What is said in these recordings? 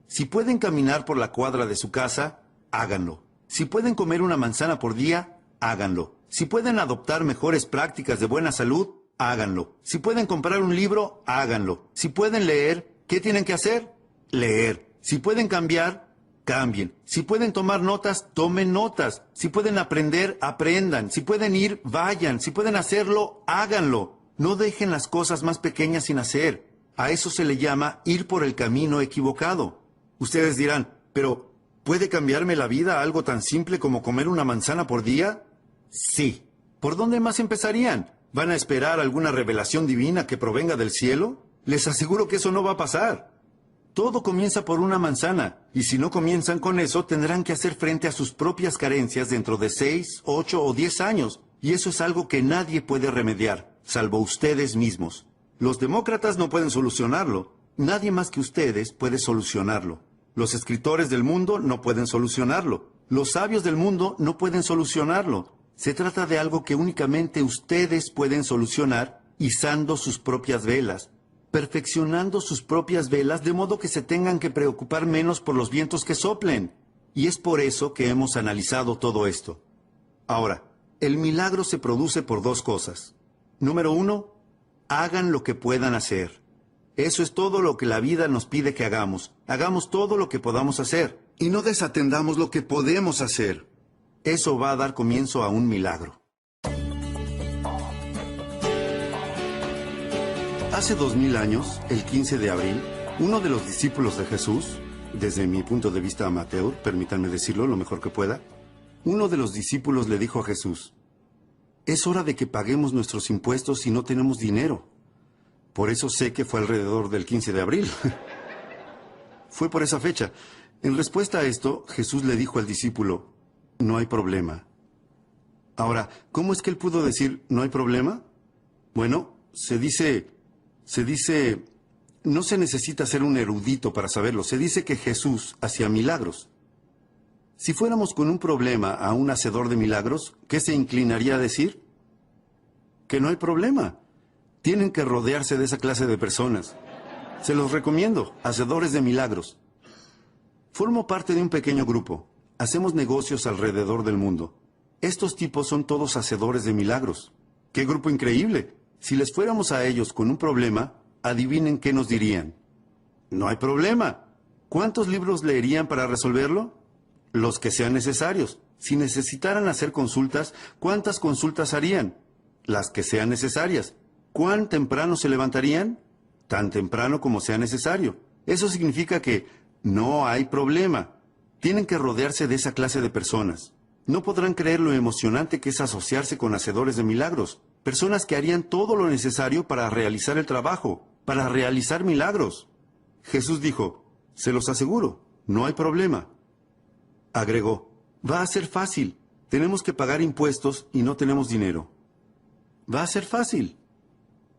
Si pueden caminar por la cuadra de su casa, háganlo. Si pueden comer una manzana por día, háganlo. Si pueden adoptar mejores prácticas de buena salud, háganlo. Si pueden comprar un libro, háganlo. Si pueden leer, ¿qué tienen que hacer? Leer. Si pueden cambiar, cambien. Si pueden tomar notas, tomen notas. Si pueden aprender, aprendan. Si pueden ir, vayan. Si pueden hacerlo, háganlo. No dejen las cosas más pequeñas sin hacer. A eso se le llama ir por el camino equivocado. Ustedes dirán, pero ¿puede cambiarme la vida algo tan simple como comer una manzana por día? Sí. ¿Por dónde más empezarían? ¿Van a esperar alguna revelación divina que provenga del cielo? Les aseguro que eso no va a pasar. Todo comienza por una manzana, y si no comienzan con eso, tendrán que hacer frente a sus propias carencias dentro de 6, 8 o 10 años, y eso es algo que nadie puede remediar, salvo ustedes mismos. Los demócratas no pueden solucionarlo. Nadie más que ustedes puede solucionarlo. Los escritores del mundo no pueden solucionarlo. Los sabios del mundo no pueden solucionarlo. Se trata de algo que únicamente ustedes pueden solucionar izando sus propias velas, perfeccionando sus propias velas de modo que se tengan que preocupar menos por los vientos que soplen. Y es por eso que hemos analizado todo esto. Ahora, el milagro se produce por dos cosas. Número 1, hagan lo que puedan hacer. Eso es todo lo que la vida nos pide que hagamos. Hagamos todo lo que podamos hacer. Y no desatendamos lo que podemos hacer. Eso va a dar comienzo a un milagro. Hace 2000 años, el 15 de abril, uno de los discípulos de Jesús, desde mi punto de vista amateur, permítanme decirlo lo mejor que pueda, uno de los discípulos le dijo a Jesús, es hora de que paguemos nuestros impuestos si no tenemos dinero. Por eso sé que fue alrededor del 15 de abril. Fue por esa fecha. En respuesta a esto, Jesús le dijo al discípulo, no hay problema. Ahora, ¿cómo es que él pudo decir, no hay problema? Bueno, se dice, no se necesita ser un erudito para saberlo. Se dice que Jesús hacía milagros. Si fuéramos con un problema a un hacedor de milagros, ¿qué se inclinaría a decir? Que no hay problema. Tienen que rodearse de esa clase de personas. Se los recomiendo, hacedores de milagros. Formo parte de un pequeño grupo. Hacemos negocios alrededor del mundo. Estos tipos son todos hacedores de milagros. ¡Qué grupo increíble! Si les fuéramos a ellos con un problema, adivinen qué nos dirían. No hay problema. ¿Cuántos libros leerían para resolverlo? Los que sean necesarios. Si necesitaran hacer consultas, ¿cuántas consultas harían? Las que sean necesarias. ¿Cuán temprano se levantarían? Tan temprano como sea necesario. Eso significa que no hay problema. Tienen que rodearse de esa clase de personas. No podrán creer lo emocionante que es asociarse con hacedores de milagros. Personas que harían todo lo necesario para realizar el trabajo, para realizar milagros. Jesús dijo, se los aseguro, no hay problema. Agregó, va a ser fácil. Tenemos que pagar impuestos y no tenemos dinero. Va a ser fácil.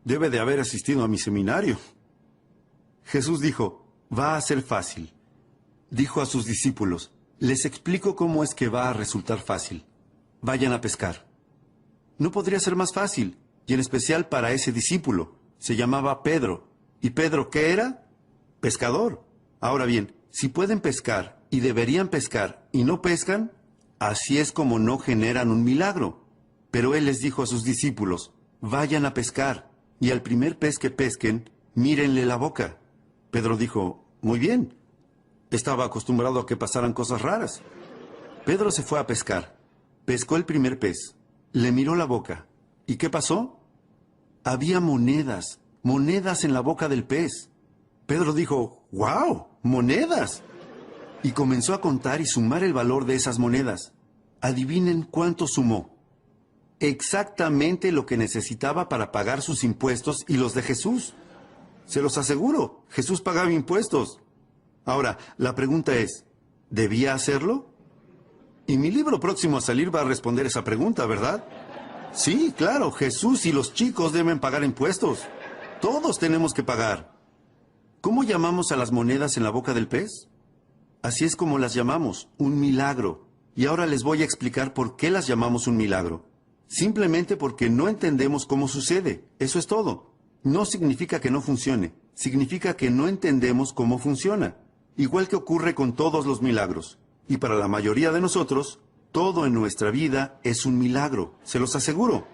Debe de haber asistido a mi seminario. Jesús dijo, va a ser fácil. Dijo a sus discípulos, les explico cómo es que va a resultar fácil. Vayan a pescar. No podría ser más fácil, y en especial para ese discípulo. Se llamaba Pedro. ¿Y Pedro qué era? Pescador. Ahora bien, si pueden pescar y deberían pescar y no pescan, así es como no generan un milagro. Pero él les dijo a sus discípulos, vayan a pescar, y al primer pez que pesquen, mírenle la boca. Pedro dijo, muy bien. Estaba acostumbrado a que pasaran cosas raras. Pedro se fue a pescar. Pescó el primer pez. Le miró la boca. ¿Y qué pasó? Había monedas en la boca del pez. Pedro dijo, ¡wow! ¡Monedas! Y comenzó a contar y sumar el valor de esas monedas. Adivinen cuánto sumó. Exactamente lo que necesitaba para pagar sus impuestos y los de Jesús. Se los aseguro, Jesús pagaba impuestos. Ahora, la pregunta es, ¿debía hacerlo? Y mi libro próximo a salir va a responder esa pregunta, ¿verdad? Sí, claro, Jesús y los chicos deben pagar impuestos. Todos tenemos que pagar. ¿Cómo llamamos a las monedas en la boca del pez? Así es como las llamamos, un milagro. Y ahora les voy a explicar por qué las llamamos un milagro. Simplemente porque no entendemos cómo sucede. Eso es todo. No significa que no funcione. Significa que no entendemos cómo funciona. igual que ocurre con todos los milagros. Y para la mayoría de nosotros, todo en nuestra vida es un milagro, se los aseguro.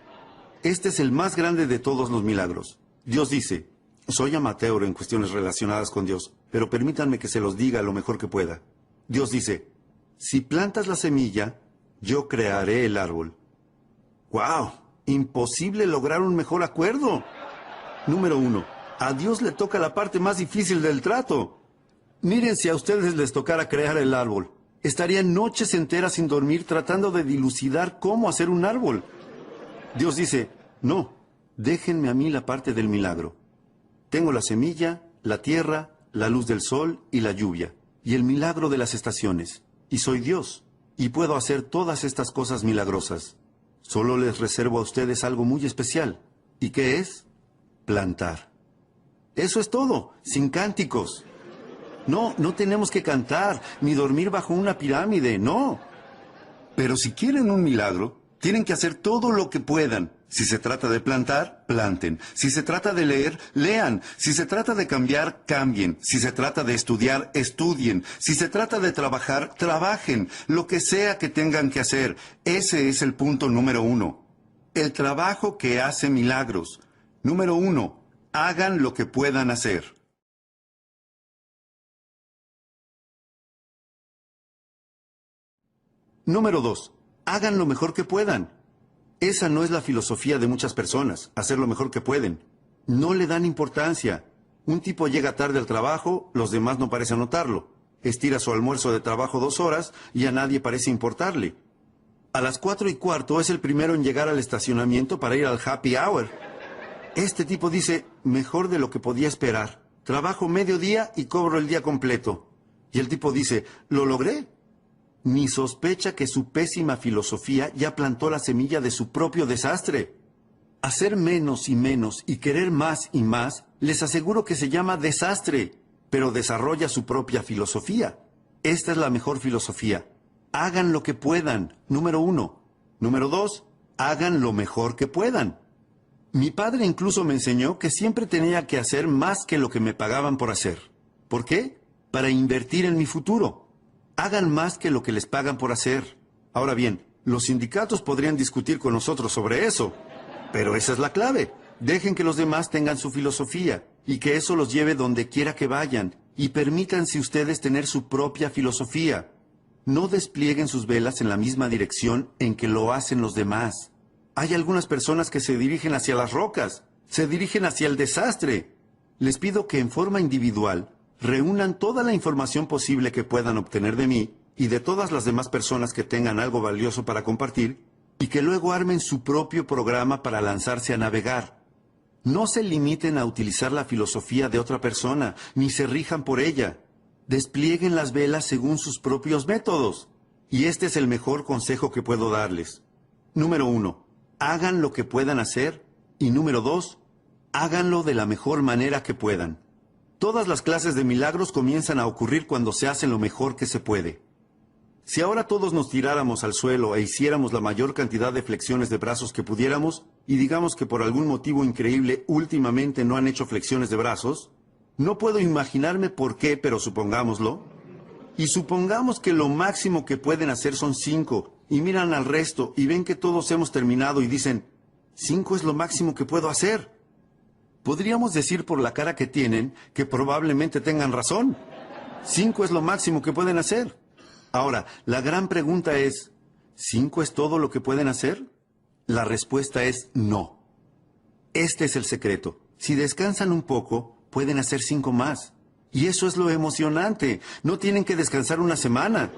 Este es el más grande de todos los milagros. Dios dice, soy amateur en cuestiones relacionadas con Dios, pero permítanme que se los diga lo mejor que pueda. Dios dice, si plantas la semilla, yo crearé el árbol. ¡Wow! Imposible lograr un mejor acuerdo. Número 1. A Dios le toca la parte más difícil del trato. Miren, si a ustedes les tocara crear el árbol, estarían noches enteras sin dormir tratando de dilucidar cómo hacer un árbol. Dios dice, no, déjenme a mí la parte del milagro. Tengo la semilla, la tierra, la luz del sol y la lluvia, y el milagro de las estaciones. Y soy Dios, y puedo hacer todas estas cosas milagrosas. Solo les reservo a ustedes algo muy especial. ¿Y qué es? Plantar. Eso es todo, sin cánticos. No, no tenemos que cantar, ni dormir bajo una pirámide, no. Pero si quieren un milagro, tienen que hacer todo lo que puedan. Si se trata de plantar, planten. Si se trata de leer, lean. Si se trata de cambiar, cambien. Si se trata de estudiar, estudien. Si se trata de trabajar, trabajen. Lo que sea que tengan que hacer. Ese es el punto número 1. El trabajo que hace milagros. Número 1. Hagan lo que puedan hacer. Número 2. Hagan lo mejor que puedan. Esa no es la filosofía de muchas personas, hacer lo mejor que pueden. No le dan importancia. Un tipo llega tarde al trabajo, los demás no parecen notarlo. Estira su almuerzo de trabajo 2 horas y a nadie parece importarle. A las 4:15 es el primero en llegar al estacionamiento para ir al happy hour. Este tipo dice, mejor de lo que podía esperar. Trabajo medio día y cobro el día completo. Y el tipo dice, ¿lo logré? Ni sospecha que su pésima filosofía ya plantó la semilla de su propio desastre. Hacer menos y menos y querer más y más, les aseguro que se llama desastre, pero desarrolla su propia filosofía. Esta es la mejor filosofía. Hagan lo que puedan, número 1. Número 2, hagan lo mejor que puedan. Mi padre incluso me enseñó que siempre tenía que hacer más que lo que me pagaban por hacer. ¿Por qué? Para invertir en mi futuro. Hagan más que lo que les pagan por hacer. Ahora bien, los sindicatos podrían discutir con nosotros sobre eso. Pero esa es la clave. Dejen que los demás tengan su filosofía y que eso los lleve donde quiera que vayan. Y permítanse ustedes tener su propia filosofía. No desplieguen sus velas en la misma dirección en que lo hacen los demás. Hay algunas personas que se dirigen hacia las rocas, se dirigen hacia el desastre. Les pido que en forma individual reúnan toda la información posible que puedan obtener de mí y de todas las demás personas que tengan algo valioso para compartir y que luego armen su propio programa para lanzarse a navegar. No se limiten a utilizar la filosofía de otra persona, ni se rijan por ella. Desplieguen las velas según sus propios métodos. Y este es el mejor consejo que puedo darles. Número 1. Hagan lo que puedan hacer. Y número 2. Háganlo de la mejor manera que puedan. Todas las clases de milagros comienzan a ocurrir cuando se hace lo mejor que se puede. Si ahora todos nos tiráramos al suelo e hiciéramos la mayor cantidad de flexiones de brazos que pudiéramos, y digamos que por algún motivo increíble últimamente no han hecho flexiones de brazos, no puedo imaginarme por qué, pero supongámoslo. Y supongamos que lo máximo que pueden hacer son 5, y miran al resto y ven que todos hemos terminado y dicen, 5 es lo máximo que puedo hacer. Podríamos decir por la cara que tienen que probablemente tengan razón. 5 es lo máximo que pueden hacer. Ahora, la gran pregunta es, ¿5 es todo lo que pueden hacer? La respuesta es no. Este es el secreto. Si descansan un poco, pueden hacer 5 más. Y eso es lo emocionante. No tienen que descansar una semana.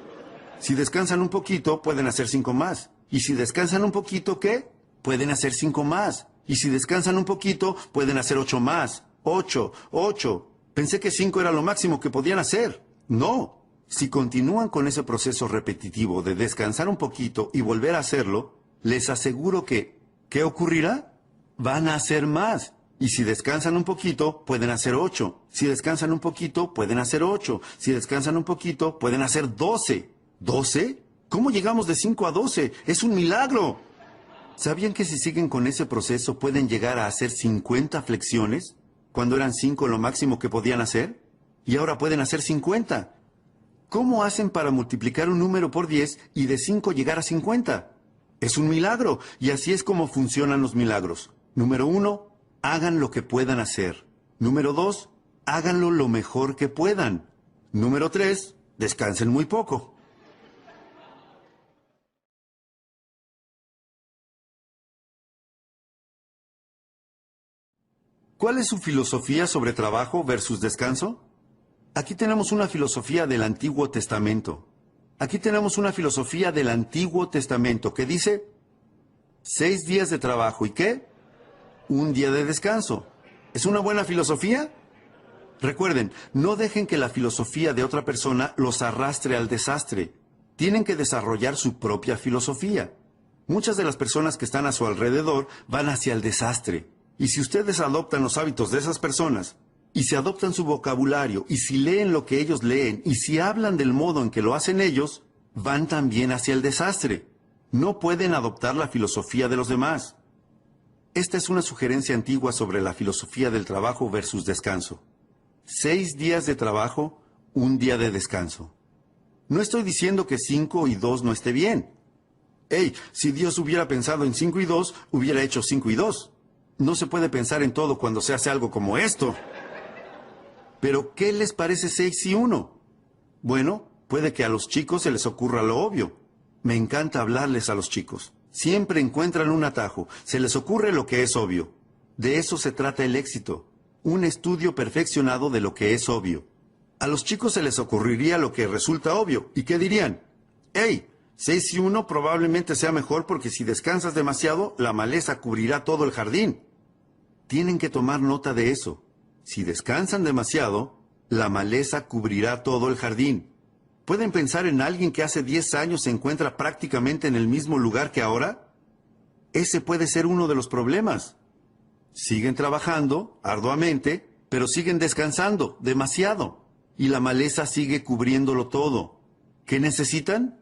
Si descansan un poquito, pueden hacer 5 más. Y si descansan un poquito, ¿qué? Pueden hacer 5 más. Y si descansan un poquito, pueden hacer 8 más. 8. Pensé que 5 era lo máximo que podían hacer. No. Si continúan con ese proceso repetitivo de descansar un poquito y volver a hacerlo, les aseguro que, ¿qué ocurrirá? Van a hacer más. Y si descansan un poquito, pueden hacer 8. Si descansan un poquito, pueden hacer 8. Si descansan un poquito, pueden hacer 12. ¿12? ¿Cómo llegamos de 5 a 12? ¡Es un milagro! ¿Sabían que si siguen con ese proceso pueden llegar a hacer 50 flexiones? Cuando eran 5 lo máximo que podían hacer. Y ahora pueden hacer 50. ¿Cómo hacen para multiplicar un número por 10 y de 5 llegar a 50? Es un milagro, y así es como funcionan los milagros. Número 1, hagan lo que puedan hacer. Número 2, háganlo lo mejor que puedan. Número 3, descansen muy poco. ¿Cuál es su filosofía sobre trabajo versus descanso? Aquí tenemos una filosofía del Antiguo Testamento. Aquí tenemos una filosofía del Antiguo Testamento que dice 6 días de trabajo, ¿y qué? Un día de descanso. ¿Es una buena filosofía? Recuerden, no dejen que la filosofía de otra persona los arrastre al desastre. Tienen que desarrollar su propia filosofía. Muchas de las personas que están a su alrededor van hacia el desastre. Y si ustedes adoptan los hábitos de esas personas, y si adoptan su vocabulario, y si leen lo que ellos leen, y si hablan del modo en que lo hacen ellos, van también hacia el desastre. No pueden adoptar la filosofía de los demás. Esta es una sugerencia antigua sobre la filosofía del trabajo versus descanso. 6 días de trabajo, un día de descanso. No estoy diciendo que 5 y 2 no esté bien. Hey, si Dios hubiera pensado en 5 y 2, hubiera hecho 5 y 2. No se puede pensar en todo cuando se hace algo como esto. Pero, ¿qué les parece 6 y 1? Bueno, puede que a los chicos se les ocurra lo obvio. Me encanta hablarles a los chicos. Siempre encuentran un atajo. Se les ocurre lo que es obvio. De eso se trata el éxito. Un estudio perfeccionado de lo que es obvio. A los chicos se les ocurriría lo que resulta obvio. ¿Y qué dirían? ¡Hey! 6 y 1 probablemente sea mejor porque si descansas demasiado, la maleza cubrirá todo el jardín. Tienen que tomar nota de eso. Si descansan demasiado, la maleza cubrirá todo el jardín. ¿Pueden pensar en alguien que hace 10 años se encuentra prácticamente en el mismo lugar que ahora? Ese puede ser uno de los problemas. Siguen trabajando arduamente, pero siguen descansando demasiado. Y la maleza sigue cubriéndolo todo. ¿Qué necesitan?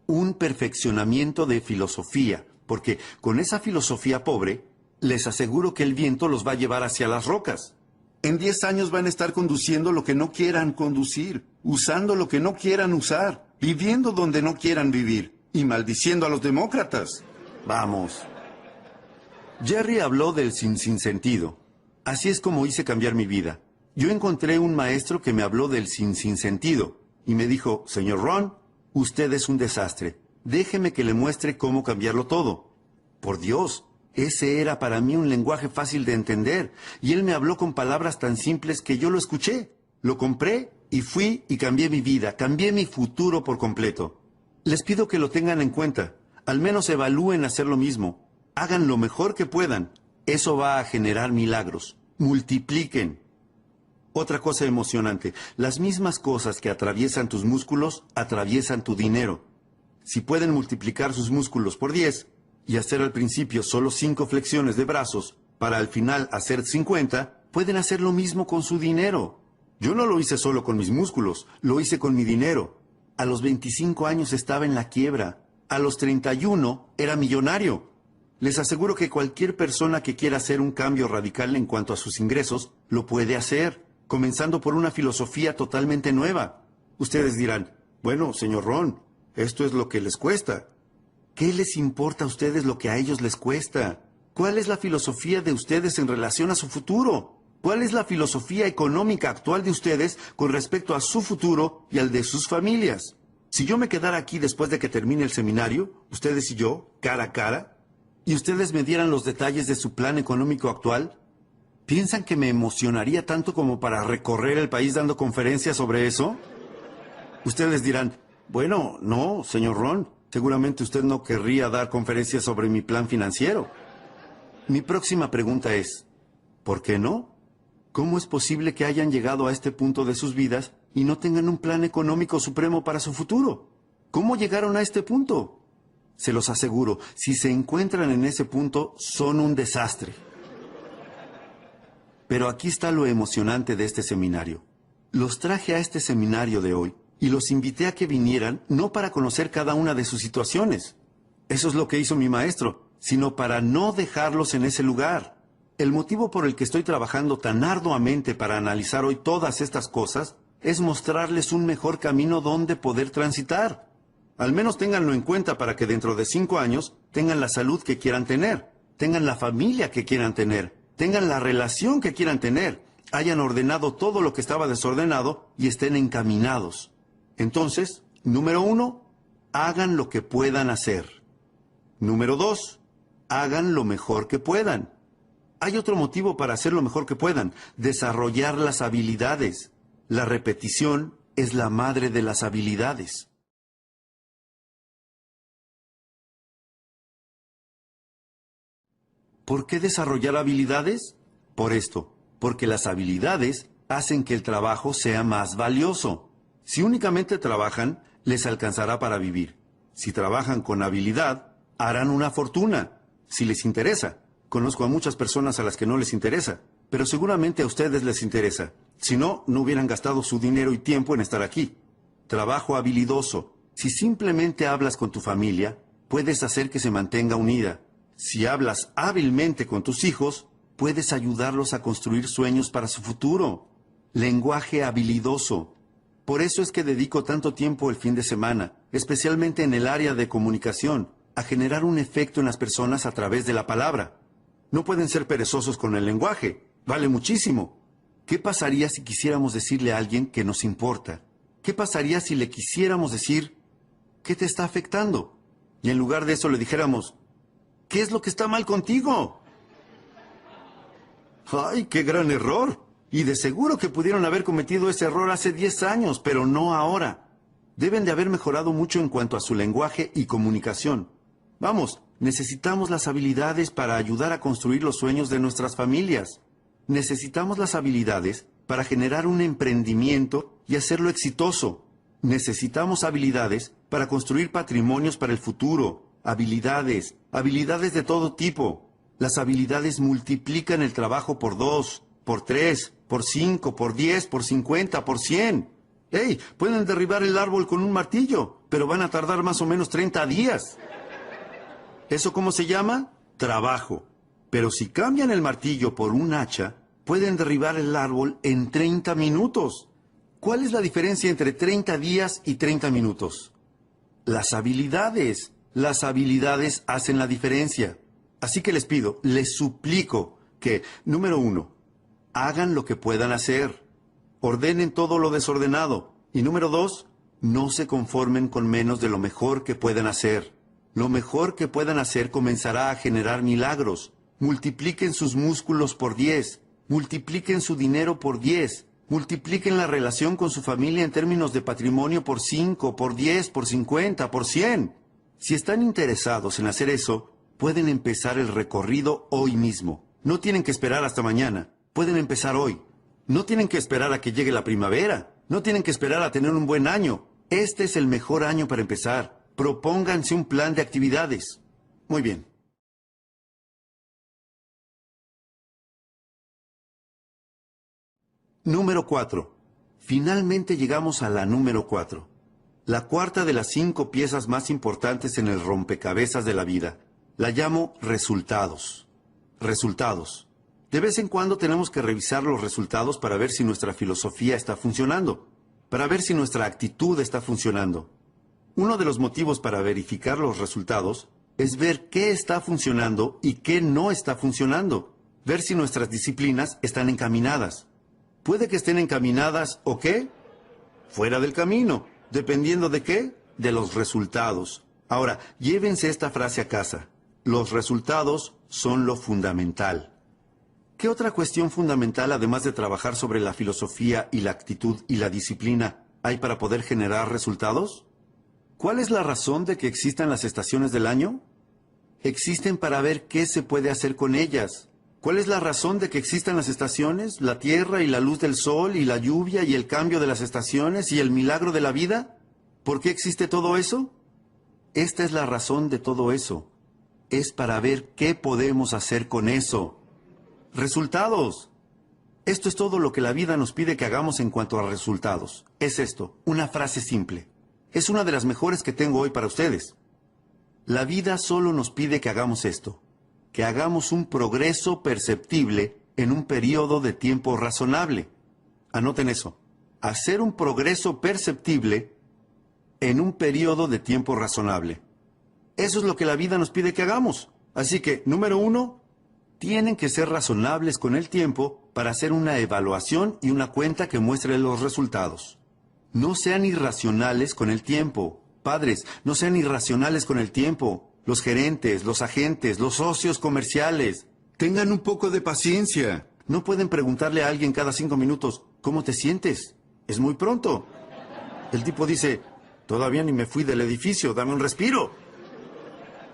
Un perfeccionamiento de filosofía, porque con esa filosofía pobre, les aseguro que el viento los va a llevar hacia las rocas. En 10 años van a estar conduciendo lo que no quieran conducir, usando lo que no quieran usar, viviendo donde no quieran vivir y maldiciendo a los demócratas. Vamos. Jerry habló del sinsentido. Así es como hice cambiar mi vida. Yo encontré un maestro que me habló del sinsentido y me dijo, señor Ron, usted es un desastre. Déjeme que le muestre cómo cambiarlo todo. Por Dios, ese era para mí un lenguaje fácil de entender, y él me habló con palabras tan simples que yo lo escuché, lo compré y fui y cambié mi vida, cambié mi futuro por completo. Les pido que lo tengan en cuenta, al menos evalúen hacer lo mismo, hagan lo mejor que puedan, eso va a generar milagros, multipliquen. Otra cosa emocionante, las mismas cosas que atraviesan tus músculos, atraviesan tu dinero. Si pueden multiplicar sus músculos por 10, y hacer al principio solo 5 flexiones de brazos, para al final hacer 50, pueden hacer lo mismo con su dinero. Yo no lo hice solo con mis músculos, lo hice con mi dinero. A los 25 años estaba en la quiebra. A los 31 era millonario. Les aseguro que cualquier persona que quiera hacer un cambio radical en cuanto a sus ingresos, lo puede hacer, comenzando por una filosofía totalmente nueva. Ustedes dirán, bueno, señor Ron, esto es lo que les cuesta. ¿Qué les importa a ustedes lo que a ellos les cuesta? ¿Cuál es la filosofía de ustedes en relación a su futuro? ¿Cuál es la filosofía económica actual de ustedes con respecto a su futuro y al de sus familias? Si yo me quedara aquí después de que termine el seminario, ustedes y yo, cara a cara, y ustedes me dieran los detalles de su plan económico actual, ¿piensan que me emocionaría tanto como para recorrer el país dando conferencias sobre eso? Ustedes dirán, bueno, no, señor Ron. Seguramente usted no querría dar conferencias sobre mi plan financiero. Mi próxima pregunta es, ¿por qué no? ¿Cómo es posible que hayan llegado a este punto de sus vidas y no tengan un plan económico supremo para su futuro? ¿Cómo llegaron a este punto? Se los aseguro, si se encuentran en ese punto, son un desastre. Pero aquí está lo emocionante de este seminario. Los traje a este seminario de hoy y los invité a que vinieran no para conocer cada una de sus situaciones. Eso es lo que hizo mi maestro, sino para no dejarlos en ese lugar. El motivo por el que estoy trabajando tan arduamente para analizar hoy todas estas cosas es mostrarles un mejor camino donde poder transitar. Al menos ténganlo en cuenta para que dentro de 5 años tengan la salud que quieran tener, tengan la familia que quieran tener, tengan la relación que quieran tener, hayan ordenado todo lo que estaba desordenado y estén encaminados. Entonces, número 1, hagan lo que puedan hacer. Número 2, hagan lo mejor que puedan. Hay otro motivo para hacer lo mejor que puedan: desarrollar las habilidades. La repetición es la madre de las habilidades. ¿Por qué desarrollar habilidades? Por esto, porque las habilidades hacen que el trabajo sea más valioso. Si únicamente trabajan, les alcanzará para vivir. Si trabajan con habilidad, harán una fortuna. Si les interesa. Conozco a muchas personas a las que no les interesa, pero seguramente a ustedes les interesa. Si no, no hubieran gastado su dinero y tiempo en estar aquí. Trabajo habilidoso. Si simplemente hablas con tu familia, puedes hacer que se mantenga unida. Si hablas hábilmente con tus hijos, puedes ayudarlos a construir sueños para su futuro. Lenguaje habilidoso. Por eso es que dedico tanto tiempo el fin de semana, especialmente en el área de comunicación, a generar un efecto en las personas a través de la palabra. No pueden ser perezosos con el lenguaje. Vale muchísimo. ¿Qué pasaría si quisiéramos decirle a alguien que nos importa? ¿Qué pasaría si le quisiéramos decir, ¿qué te está afectando? Y en lugar de eso le dijéramos, ¿qué es lo que está mal contigo? ¡Ay, qué gran error! Y de seguro que pudieron haber cometido ese error hace 10 años, pero no ahora. Deben de haber mejorado mucho en cuanto a su lenguaje y comunicación. Vamos, necesitamos las habilidades para ayudar a construir los sueños de nuestras familias. Necesitamos las habilidades para generar un emprendimiento y hacerlo exitoso. Necesitamos habilidades para construir patrimonios para el futuro. Habilidades de todo tipo. Las habilidades multiplican el trabajo por 2, por 3, por 5, por 10, por 50, por 100. ¡Hey! Pueden derribar el árbol con un martillo, pero van a tardar más o menos 30 días. ¿Eso cómo se llama? Trabajo. Pero si cambian el martillo por un hacha, pueden derribar el árbol en 30 minutos. ¿Cuál es la diferencia entre 30 días y 30 minutos? Las habilidades. Las habilidades hacen la diferencia. Así que les pido, les suplico que, número 1, hagan lo que puedan hacer. Ordenen todo lo desordenado. Y número 2, no se conformen con menos de lo mejor que puedan hacer. Lo mejor que puedan hacer comenzará a generar milagros. Multipliquen sus músculos por 10. Multipliquen su dinero por 10. Multipliquen la relación con su familia en términos de patrimonio por 5, por 10, por 50, por 100. Si están interesados en hacer eso, pueden empezar el recorrido hoy mismo. No tienen que esperar hasta mañana. Pueden empezar hoy. No tienen que esperar a que llegue la primavera. No tienen que esperar a tener un buen año. Este es el mejor año para empezar. Propónganse un plan de actividades. Muy bien. Número 4. Finalmente llegamos a la número 4. La cuarta de las 5 piezas más importantes en el rompecabezas de la vida. La llamo resultados. Resultados. De vez en cuando tenemos que revisar los resultados para ver si nuestra filosofía está funcionando, para ver si nuestra actitud está funcionando. Uno de los motivos para verificar los resultados es ver qué está funcionando y qué no está funcionando. Ver si nuestras disciplinas están encaminadas. Puede que estén encaminadas o qué, fuera del camino. ¿Dependiendo de qué? De los resultados. Ahora, llévense esta frase a casa. Los resultados son lo fundamental. ¿Qué otra cuestión fundamental, además de trabajar sobre la filosofía y la actitud y la disciplina, hay para poder generar resultados? ¿Cuál es la razón de que existan las estaciones del año? Existen para ver qué se puede hacer con ellas. ¿Cuál es la razón de que existan las estaciones, la tierra y la luz del sol y la lluvia y el cambio de las estaciones y el milagro de la vida? ¿Por qué existe todo eso? Esta es la razón de todo eso. Es para ver qué podemos hacer con eso. Resultados. Esto es todo lo que la vida nos pide que hagamos en cuanto a resultados. Es esto, una frase simple. Es una de las mejores que tengo hoy para ustedes. La vida solo nos pide que hagamos esto. Que hagamos un progreso perceptible en un periodo de tiempo razonable. Anoten eso. hacer un progreso perceptible en un periodo de tiempo razonable. Eso es lo que la vida nos pide que hagamos. Así que, número 1, tienen que ser razonables con el tiempo para hacer una evaluación y una cuenta que muestre los resultados. No sean irracionales con el tiempo. Padres, no sean irracionales con el tiempo. Los gerentes, los agentes, los socios comerciales. Tengan un poco de paciencia. No pueden preguntarle a alguien cada 5 minutos, ¿cómo te sientes? Es muy pronto. El tipo dice, todavía ni me fui del edificio, dame un respiro.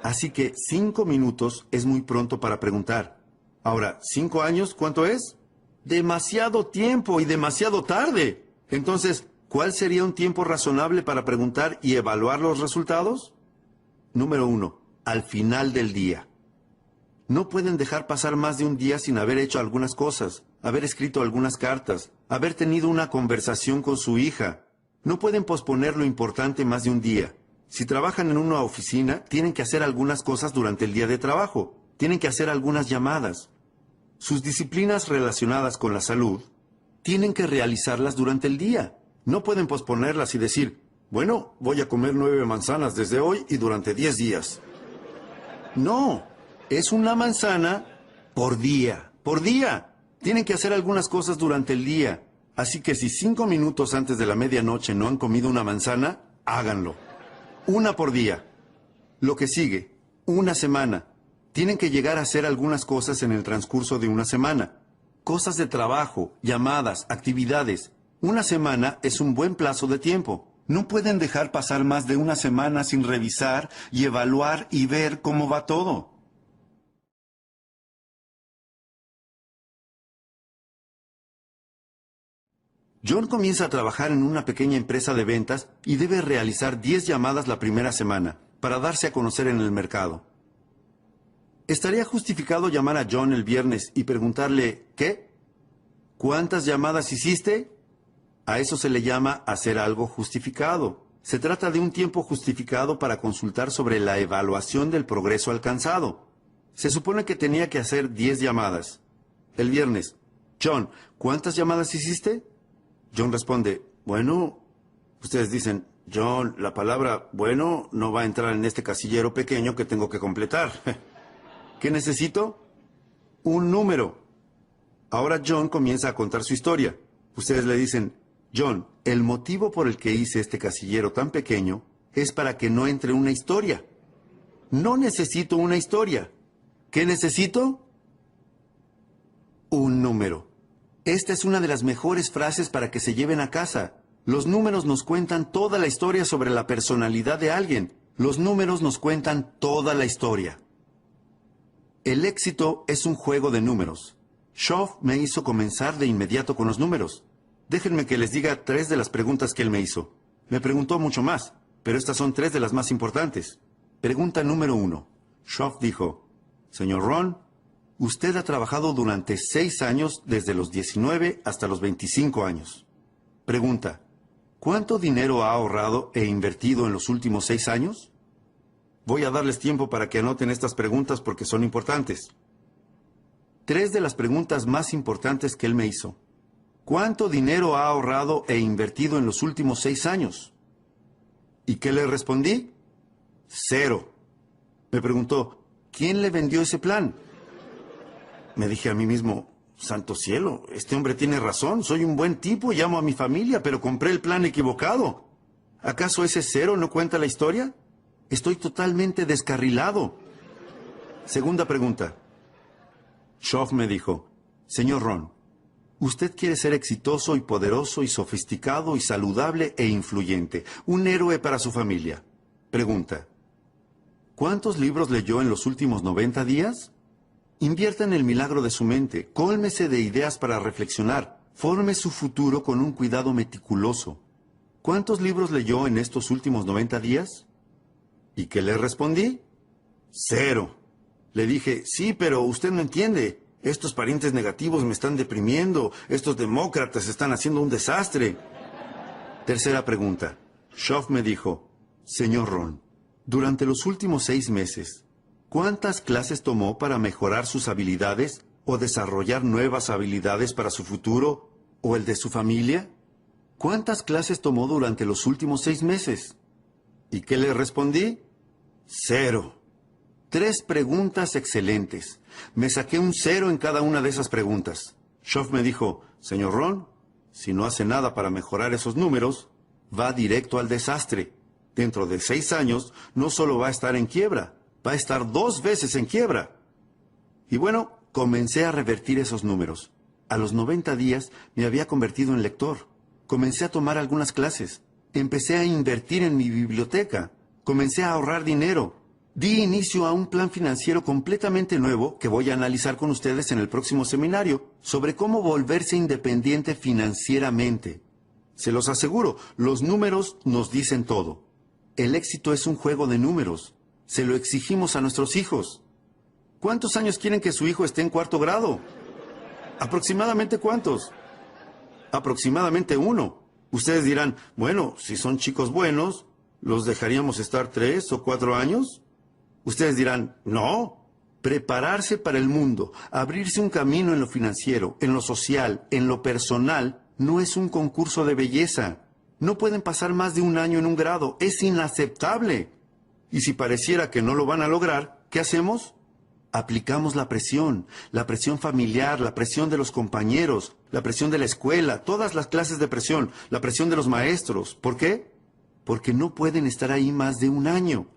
Así que 5 minutos es muy pronto para preguntar. Ahora, 5 años, ¿cuánto es? Demasiado tiempo y demasiado tarde. Entonces, ¿cuál sería un tiempo razonable para preguntar y evaluar los resultados? Número 1, al final del día. No pueden dejar pasar más de un día sin haber hecho algunas cosas, haber escrito algunas cartas, haber tenido una conversación con su hija. No pueden posponer lo importante más de un día. Si trabajan en una oficina, tienen que hacer algunas cosas durante el día de trabajo. Tienen que hacer algunas llamadas. Sus disciplinas relacionadas con la salud, tienen que realizarlas durante el día. No pueden posponerlas y decir, bueno, voy a comer 9 manzanas desde hoy y durante 10 días. No, es una manzana por día, por día. Tienen que hacer algunas cosas durante el día. Así que si 5 minutos antes de la medianoche no han comido una manzana, háganlo. Una por día. Lo que sigue, una semana. Tienen que llegar a hacer algunas cosas en el transcurso de una semana. Cosas de trabajo, llamadas, actividades. Una semana es un buen plazo de tiempo. No pueden dejar pasar más de una semana sin revisar y evaluar y ver cómo va todo. John comienza a trabajar en una pequeña empresa de ventas y debe realizar 10 llamadas la primera semana para darse a conocer en el mercado. ¿Estaría justificado llamar a John el viernes y preguntarle, ¿qué? ¿Cuántas llamadas hiciste? A eso se le llama hacer algo justificado. Se trata de un tiempo justificado para consultar sobre la evaluación del progreso alcanzado. Se supone que tenía que hacer 10 llamadas. El viernes, John, ¿cuántas llamadas hiciste? John responde, bueno, ustedes dicen, John, la palabra bueno no va a entrar en este casillero pequeño que tengo que completar. ¿Qué necesito? Un número. Ahora John comienza a contar su historia. Ustedes le dicen, John, el motivo por el que hice este casillero tan pequeño es para que no entre una historia. No necesito una historia. ¿Qué necesito? Un número. Esta es una de las mejores frases para que se lleven a casa. Los números nos cuentan toda la historia sobre la personalidad de alguien. Los números nos cuentan toda la historia. El éxito es un juego de números. Schoff me hizo comenzar de inmediato con los números. Déjenme que les diga 3 de las preguntas que él me hizo. Me preguntó mucho más, pero estas son 3 de las más importantes. Pregunta número 1. Schoff dijo, señor Ron, usted ha trabajado durante 6 años desde los 19 hasta los 25 años. Pregunta, ¿cuánto dinero ha ahorrado e invertido en los últimos 6 años? Voy a darles tiempo para que anoten estas preguntas porque son importantes. 3 de las preguntas más importantes que él me hizo. ¿Cuánto dinero ha ahorrado e invertido en los últimos 6 años? ¿Y qué le respondí? 0. Me preguntó, ¿quién le vendió ese plan? Me dije a mí mismo, santo cielo, este hombre tiene razón, soy un buen tipo y amo a mi familia, pero compré el plan equivocado. ¿Acaso ese 0 no cuenta la historia? Estoy totalmente descarrilado. Segunda pregunta. Schoff me dijo, señor Ron, usted quiere ser exitoso y poderoso y sofisticado y saludable e influyente, un héroe para su familia. Pregunta, ¿cuántos libros leyó en los últimos 90 días? Invierta en el milagro de su mente, cólmese de ideas para reflexionar, forme su futuro con un cuidado meticuloso. ¿Cuántos libros leyó en estos últimos 90 días? ¿Y qué le respondí? 0. Le dije, sí, pero usted no entiende. Estos parientes negativos me están deprimiendo. Estos demócratas están haciendo un desastre. Tercera pregunta. Schoff me dijo, señor Ron, durante los últimos 6 meses, ¿cuántas clases tomó para mejorar sus habilidades o desarrollar nuevas habilidades para su futuro o el de su familia? ¿cuántas clases tomó durante los últimos 6 meses? ¿Y qué le respondí? 0. 3 preguntas excelentes. Me saqué un 0 en cada una de esas preguntas. Schoff me dijo, señor Ron, si no hace nada para mejorar esos números, va directo al desastre. Dentro de 6 años, no solo va a estar en quiebra, va a estar 2 veces en quiebra. Y bueno, comencé a revertir esos números. A los 90 días me había convertido en lector. Comencé a tomar algunas clases. Empecé a invertir en mi biblioteca. Comencé a ahorrar dinero. Di inicio a un plan financiero completamente nuevo que voy a analizar con ustedes en el próximo seminario sobre cómo volverse independiente financieramente. Se los aseguro, los números nos dicen todo. El éxito es un juego de números. Se lo exigimos a nuestros hijos. ¿Cuántos años quieren que su hijo esté en 4º grado? ¿Aproximadamente cuántos? Aproximadamente 1. Ustedes dirán, bueno, si son chicos buenos, ¿los dejaríamos estar 3 o 4 años? Ustedes dirán, no. Prepararse para el mundo, abrirse un camino en lo financiero, en lo social, en lo personal, no es un concurso de belleza. No pueden pasar más de 1 año en un grado. Es inaceptable. Y si pareciera que no lo van a lograr, ¿qué hacemos? Aplicamos la presión familiar, la presión de los compañeros, la presión de la escuela, todas las clases de presión, la presión de los maestros. ¿Por qué? Porque no pueden estar ahí más de 1 año.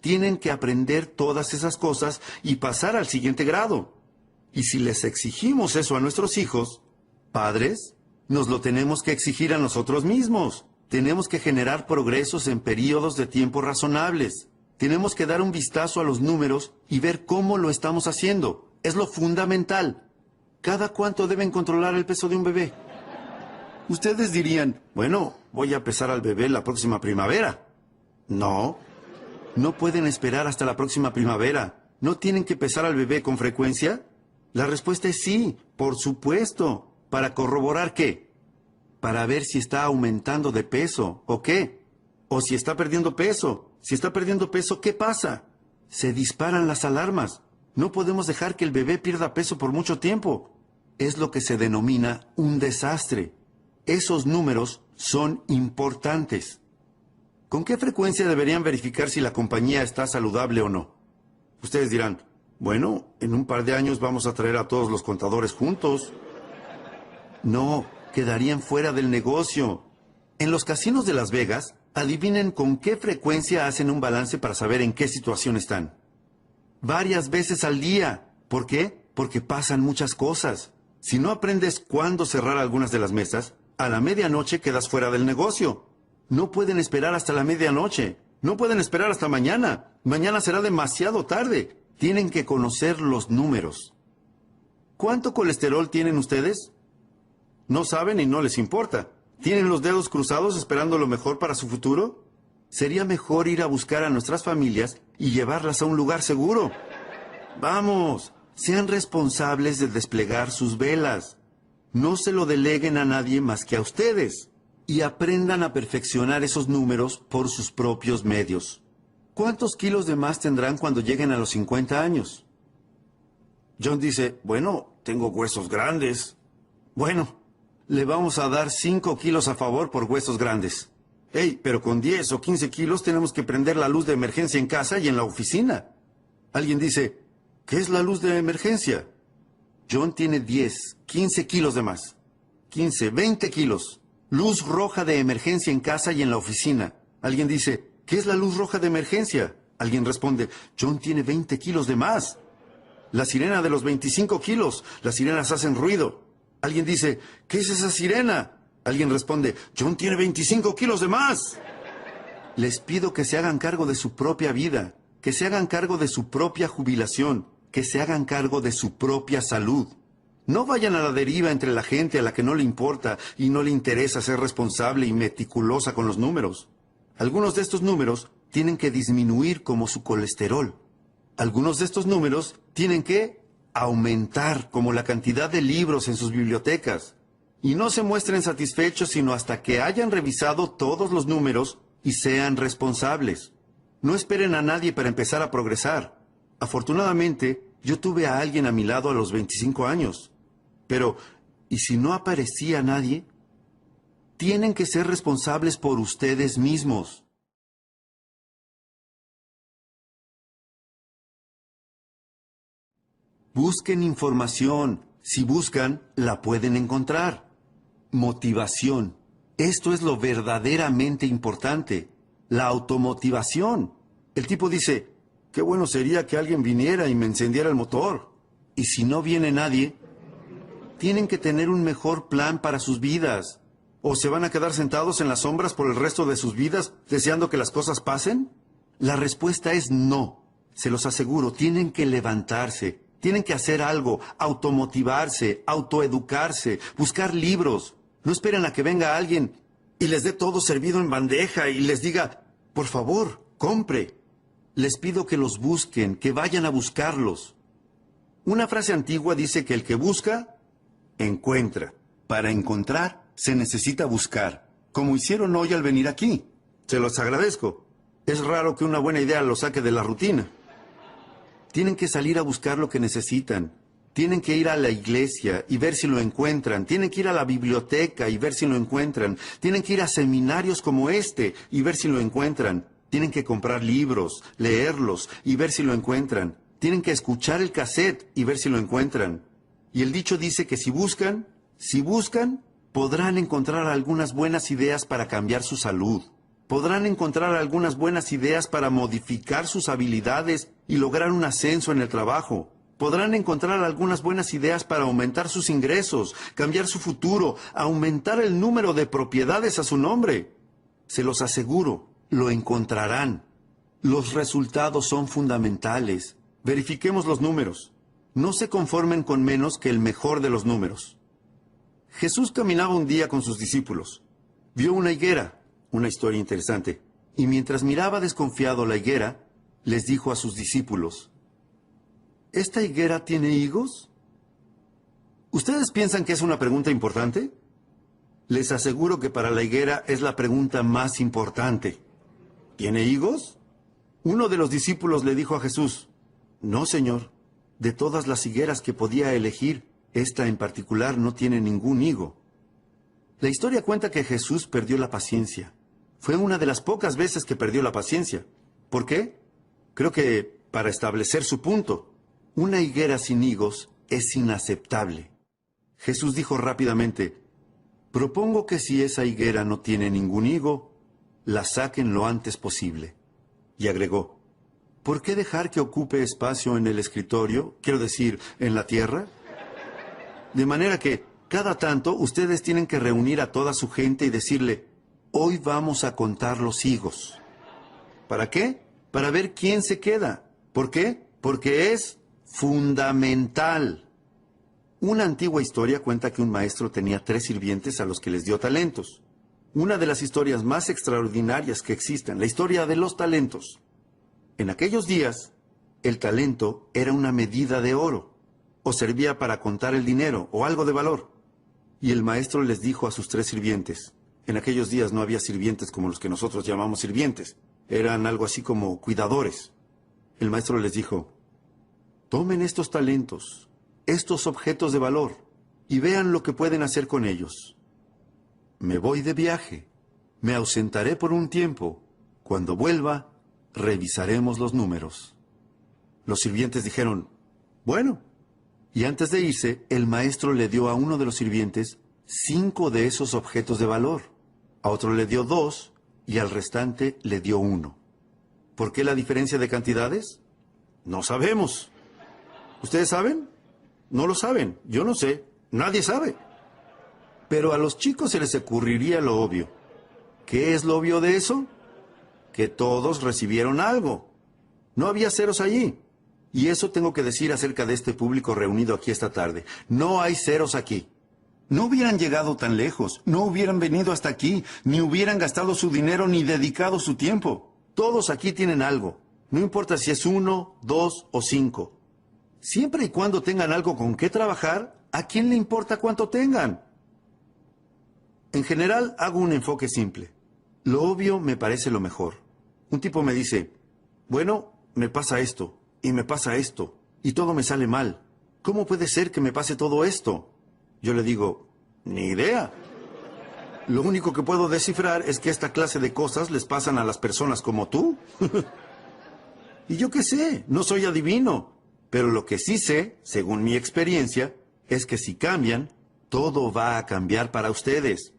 Tienen que aprender todas esas cosas y pasar al siguiente grado. Y si les exigimos eso a nuestros hijos, padres, nos lo tenemos que exigir a nosotros mismos. Tenemos que generar progresos en periodos de tiempo razonables. Tenemos que dar un vistazo a los números y ver cómo lo estamos haciendo. Es lo fundamental. ¿Cada cuánto deben controlar el peso de un bebé? Ustedes dirían, bueno, voy a pesar al bebé la próxima primavera. No, no pueden esperar hasta la próxima primavera. ¿No tienen que pesar al bebé con frecuencia? La respuesta es sí, por supuesto. ¿Para corroborar qué? Para ver si está aumentando de peso, ¿o qué? O si está perdiendo peso. Si está perdiendo peso, ¿qué pasa? Se disparan las alarmas. No podemos dejar que el bebé pierda peso por mucho tiempo. Es lo que se denomina un desastre. Esos números son importantes. ¿Con qué frecuencia deberían verificar si la compañía está saludable o no? Ustedes dirán, bueno, en un par de años vamos a traer a todos los contadores juntos. No, quedarían fuera del negocio. En los casinos de Las Vegas, adivinen con qué frecuencia hacen un balance para saber en qué situación están. Varias veces al día. ¿Por qué? Porque pasan muchas cosas. Si no aprendes cuándo cerrar algunas de las mesas, a la medianoche quedas fuera del negocio. No pueden esperar hasta la medianoche. No pueden esperar hasta mañana. Mañana será demasiado tarde. Tienen que conocer los números. ¿Cuánto colesterol tienen ustedes? No saben y no les importa. ¿Tienen los dedos cruzados esperando lo mejor para su futuro? Sería mejor ir a buscar a nuestras familias y llevarlas a un lugar seguro. Vamos, sean responsables de desplegar sus velas. No se lo deleguen a nadie más que a ustedes. Y aprendan a perfeccionar esos números por sus propios medios. ¿Cuántos kilos de más tendrán cuando lleguen a los 50 años? John dice, bueno, tengo huesos grandes. Bueno, le vamos a dar 5 kilos a favor por huesos grandes. Hey, pero con 10 o 15 kilos tenemos que prender la luz de emergencia en casa y en la oficina. Alguien dice, ¿qué es la luz de emergencia? John tiene 10, 15 kilos de más. 15, 20 kilos. Luz roja de emergencia en casa y en la oficina. Alguien dice, ¿qué es la luz roja de emergencia? Alguien responde, John tiene 20 kilos de más. La sirena de los 25 kilos. Las sirenas hacen ruido. Alguien dice, ¿qué es esa sirena? Alguien responde, John tiene 25 kilos de más. Les pido que se hagan cargo de su propia vida, que se hagan cargo de su propia jubilación, que se hagan cargo de su propia salud. No vayan a la deriva entre la gente a la que no le importa y no le interesa ser responsable y meticulosa con los números. Algunos de estos números tienen que disminuir como su colesterol. Algunos de estos números tienen que aumentar como la cantidad de libros en sus bibliotecas. Y no se muestren satisfechos sino hasta que hayan revisado todos los números y sean responsables. No esperen a nadie para empezar a progresar. Afortunadamente, yo tuve a alguien a mi lado a los 25 años. Pero, ¿y si no aparecía nadie? Tienen que ser responsables por ustedes mismos. Busquen información. Si buscan, la pueden encontrar. Motivación. Esto es lo verdaderamente importante. La automotivación. El tipo dice, qué bueno sería que alguien viniera y me encendiera el motor. Y si no viene nadie, tienen que tener un mejor plan para sus vidas. ¿O se van a quedar sentados en las sombras por el resto de sus vidas, deseando que las cosas pasen? La respuesta es no. Se los aseguro, tienen que levantarse. Tienen que hacer algo, automotivarse, autoeducarse, buscar libros. No esperen a que venga alguien y les dé todo servido en bandeja y les diga, por favor, compre. Les pido que los busquen, que vayan a buscarlos. Una frase antigua dice que el que busca, encuentra. Para encontrar, se necesita buscar, como hicieron hoy al venir aquí. Se los agradezco. Es raro que una buena idea los saque de la rutina. Tienen que salir a buscar lo que necesitan. Tienen que ir a la iglesia y ver si lo encuentran. Tienen que ir a la biblioteca y ver si lo encuentran. Tienen que ir a seminarios como este y ver si lo encuentran. Tienen que comprar libros, leerlos y ver si lo encuentran. Tienen que escuchar el cassette y ver si lo encuentran. Y el dicho dice que si buscan, podrán encontrar algunas buenas ideas para cambiar su salud. Podrán encontrar algunas buenas ideas para modificar sus habilidades y lograr un ascenso en el trabajo. Podrán encontrar algunas buenas ideas para aumentar sus ingresos, cambiar su futuro, aumentar el número de propiedades a su nombre. Se los aseguro, lo encontrarán. Los resultados son fundamentales. Verifiquemos los números. No se conformen con menos que el mejor de los números. Jesús caminaba un día con sus discípulos. Vio una higuera. Una historia interesante. Y mientras miraba desconfiado la higuera, les dijo a sus discípulos, ¿esta higuera tiene higos? ¿Ustedes piensan que es una pregunta importante? Les aseguro que para la higuera es la pregunta más importante. ¿Tiene higos? Uno de los discípulos le dijo a Jesús, no, Señor. De todas las higueras que podía elegir, esta en particular no tiene ningún higo. La historia cuenta que Jesús perdió la paciencia. Fue una de las pocas veces que perdió la paciencia. ¿Por qué? Creo que para establecer su punto. Una higuera sin higos es inaceptable. Jesús dijo rápidamente, propongo que si esa higuera no tiene ningún higo, la saquen lo antes posible. Y agregó, ¿por qué dejar que ocupe espacio en el escritorio, quiero decir, en la tierra? De manera que, cada tanto, ustedes tienen que reunir a toda su gente y decirle, hoy vamos a contar los higos. ¿Para qué? Para ver quién se queda. ¿Por qué? Porque es fundamental. Una antigua historia cuenta que un maestro tenía 3 sirvientes a los que les dio talentos. Una de las historias más extraordinarias que existen, la historia de los talentos. En aquellos días, el talento era una medida de oro, o servía para contar el dinero, o algo de valor. Y el maestro les dijo a sus 3 sirvientes, en aquellos días no había sirvientes como los que nosotros llamamos sirvientes, eran algo así como cuidadores. El maestro les dijo, tomen estos talentos, estos objetos de valor, y vean lo que pueden hacer con ellos. Me voy de viaje, me ausentaré por un tiempo, cuando vuelva, revisaremos los números. Los sirvientes dijeron, bueno. Y antes de irse, el maestro le dio a uno de los sirvientes 5 de esos objetos de valor. A otro le dio 2 y al restante le dio 1. ¿Por qué la diferencia de cantidades? No sabemos. ¿Ustedes saben? No lo saben. Yo no sé. Nadie sabe. Pero a los chicos se les ocurriría lo obvio. ¿Qué es lo obvio de eso? Que todos recibieron algo. No había ceros allí. Y eso tengo que decir acerca de este público reunido aquí esta tarde. No hay ceros aquí. No hubieran llegado tan lejos, no hubieran venido hasta aquí, ni hubieran gastado su dinero ni dedicado su tiempo. Todos aquí tienen algo. No importa si es 1, 2 o 5. Siempre y cuando tengan algo con qué trabajar, ¿a quién le importa cuánto tengan? En general, hago un enfoque simple. Lo obvio me parece lo mejor. Un tipo me dice, bueno, me pasa esto. Y me pasa esto, y todo me sale mal. ¿Cómo puede ser que me pase todo esto? Yo le digo, ni idea. Lo único que puedo descifrar es que esta clase de cosas les pasan a las personas como tú. Y yo qué sé, no soy adivino. Pero lo que sí sé, según mi experiencia, es que si cambian, todo va a cambiar para ustedes.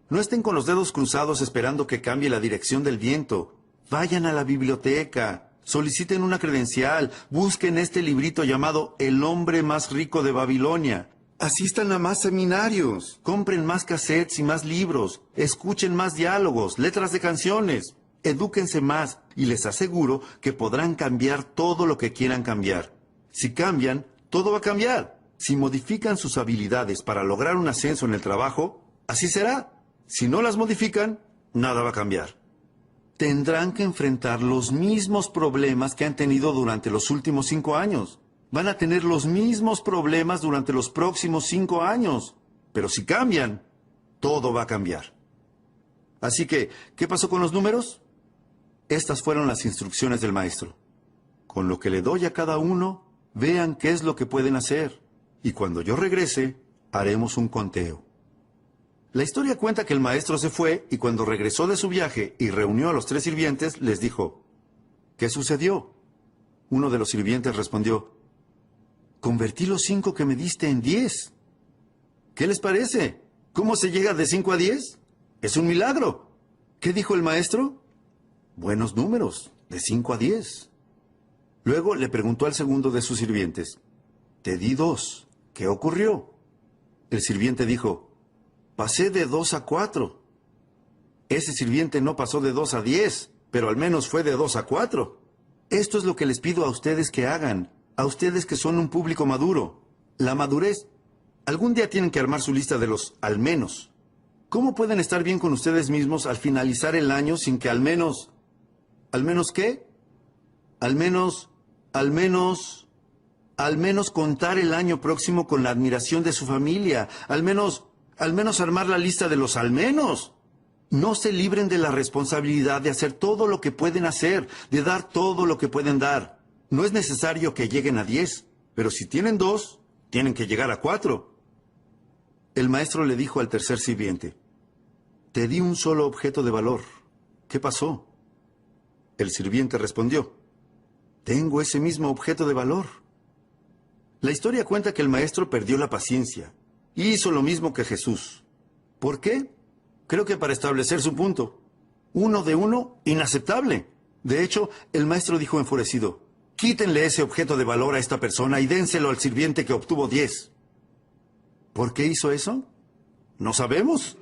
No estén con los dedos cruzados esperando que cambie la dirección del viento. Vayan a la biblioteca, soliciten una credencial, busquen este librito llamado El hombre más rico de Babilonia. Asistan a más seminarios, compren más cassettes y más libros, escuchen más diálogos, letras de canciones, edúquense más y les aseguro que podrán cambiar todo lo que quieran cambiar. Si cambian, todo va a cambiar. Si modifican sus habilidades para lograr un ascenso en el trabajo, así será. Si no las modifican, nada va a cambiar. Tendrán que enfrentar los mismos problemas que han tenido durante los últimos 5 años. Van a tener los mismos problemas durante los próximos 5 años. Pero si cambian, todo va a cambiar. Así que, ¿qué pasó con los números? Estas fueron las instrucciones del maestro. Con lo que le doy a cada uno, vean qué es lo que pueden hacer. Y cuando yo regrese, haremos un conteo. La historia cuenta que el maestro se fue y cuando regresó de su viaje y reunió a los 3 sirvientes, les dijo, ¿qué sucedió? Uno de los sirvientes respondió, convertí los 5 que me diste en 10. ¿Qué les parece? ¿Cómo se llega de 5 a 10? Es un milagro. ¿Qué dijo el maestro? Buenos números, de 5 a 10. Luego le preguntó al segundo de sus sirvientes, te di 2, ¿qué ocurrió? El sirviente dijo, pasé de 2 a 4. Ese sirviente no pasó de 2 a 10, pero al menos fue de 2 a 4. Esto es lo que les pido a ustedes que hagan, a ustedes que son un público maduro. La madurez. Algún día tienen que armar su lista de los al menos. ¿Cómo pueden estar bien con ustedes mismos al finalizar el año sin que ¿al menos qué? Al menos contar el año próximo con la admiración de su familia. Al menos armar la lista de los al menos. No se libren de la responsabilidad de hacer todo lo que pueden hacer, de dar todo lo que pueden dar. No es necesario que lleguen a 10, pero si tienen 2, tienen que llegar a 4. El maestro le dijo al tercer sirviente, te di un solo objeto de valor. ¿Qué pasó? El sirviente respondió, tengo ese mismo objeto de valor. La historia cuenta que el maestro perdió la paciencia y hizo lo mismo que Jesús. ¿Por qué? Creo que para establecer su punto. 1 de 1, inaceptable. De hecho, el maestro dijo enfurecido, quítenle ese objeto de valor a esta persona y dénselo al sirviente que obtuvo 10. ¿Por qué hizo eso? No sabemos.